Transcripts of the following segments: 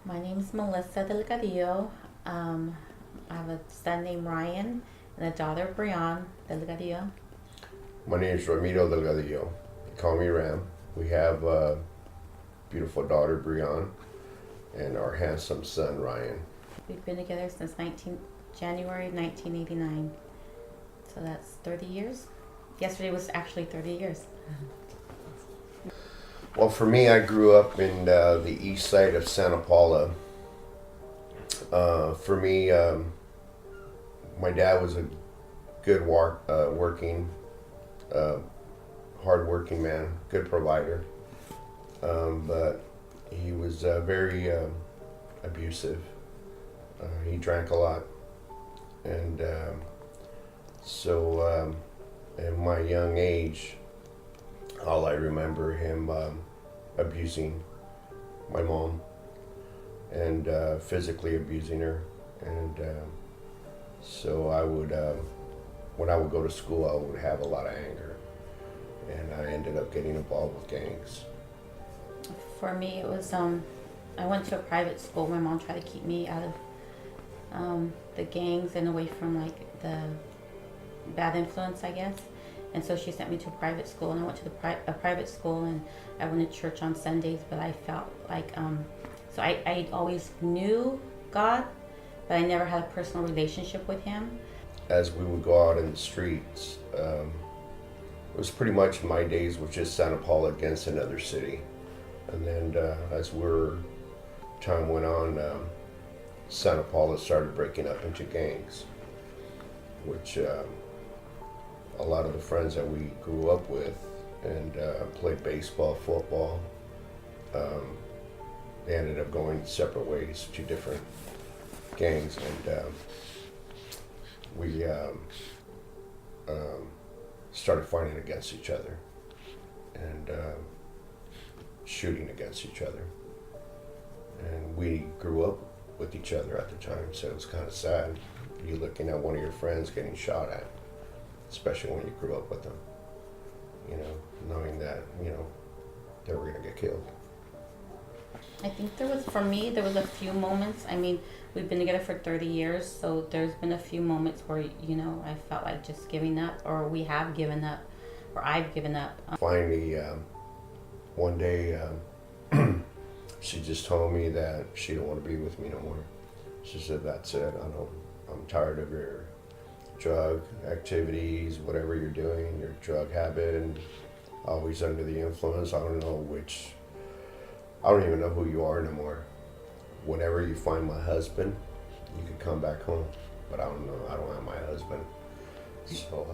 My name is Melissa Delgadillo. I have a son named Ryan and a daughter, Brianne Delgadillo. My name is Ramiro Delgadillo. They call me Ram. We have a beautiful daughter, Brianne, and our handsome son, Ryan. We've been together since January 1989. So that's 30 years. Yesterday was actually 30 years. Well, for me, I grew up in the east side of Santa Paula. For me, my dad was a good working, hard-working man, good provider. But he was very abusive. He drank a lot, and so at my young age, all I remember him abusing my mom and physically abusing her, and so I would, when I would go to school, I would have a lot of anger, and I ended up getting involved with gangs. For me, it was I went to a private school. My mom tried to keep me out of the gangs and away from like the bad influence, I guess. And so she sent me to a private school, and I went to a private school, and I went to church on Sundays. But I felt like so I always knew God, but I never had a personal relationship with Him. As we would go out in the streets, it was pretty much my days was just Santa Paula against another city. And then as time went on, Santa Paula started breaking up into gangs, which a lot of the friends that we grew up with and played baseball, football, they ended up going separate ways to different gangs, and we started fighting against each other and shooting against each other. And we grew up with each other at the time, so it was kind of sad. You looking at one of your friends getting shot at, especially when you grew up with them, knowing that, they were going to get killed. I think for me, there was a few moments. I mean, we've been together for 30 years, so there's been a few moments where, I felt like just giving up, or we have given up, or I've given up. Finally, one day, she just told me that she don't want to be with me no more. She said, "That's it. I'm tired of your drug activities, whatever you're doing, your drug habit, and always under the influence. I don't even know who you are anymore. Whenever you find my husband, you can come back home. But I don't know. I don't have my husband." So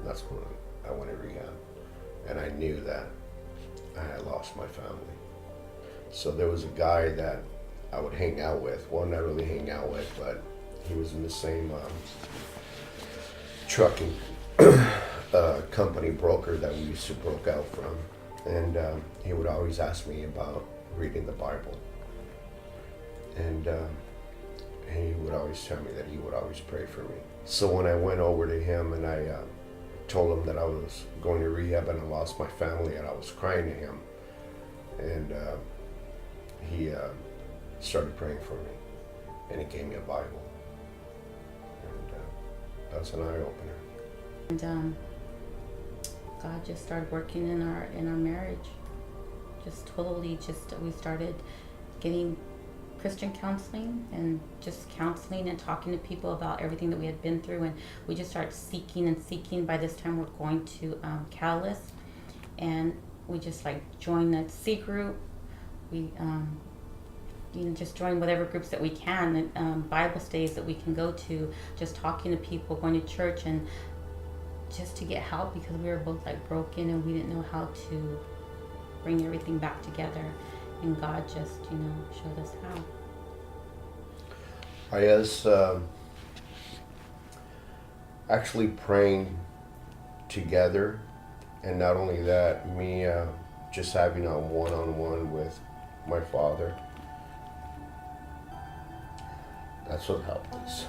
that's when I went to rehab, and I knew that I had lost my family. So there was a guy that I would hang out with. Well, not really hang out with, but he was in the same trucking company broker that we used to broke out from. And he would always ask me about reading the Bible. And he would always tell me that he would always pray for me. So when I went over to him and I told him that I was going to rehab and I lost my family, and I was crying to him, and he started praying for me, and he gave me a Bible. And that was an eye-opener. And God just started working in our marriage. We started getting Christian counseling and just counseling and talking to people about everything that we had been through, and we just started seeking and seeking. By this time, we're going to Catalyst, and we just joined the C group. We just join whatever groups that we can, Bible studies that we can go to, just talking to people, going to church, and just to get help, because we were both broken and we didn't know how to bring everything back together, and God just showed us how. I was actually praying together, and not only that, me just having a one-on-one with my father. That's what helped us.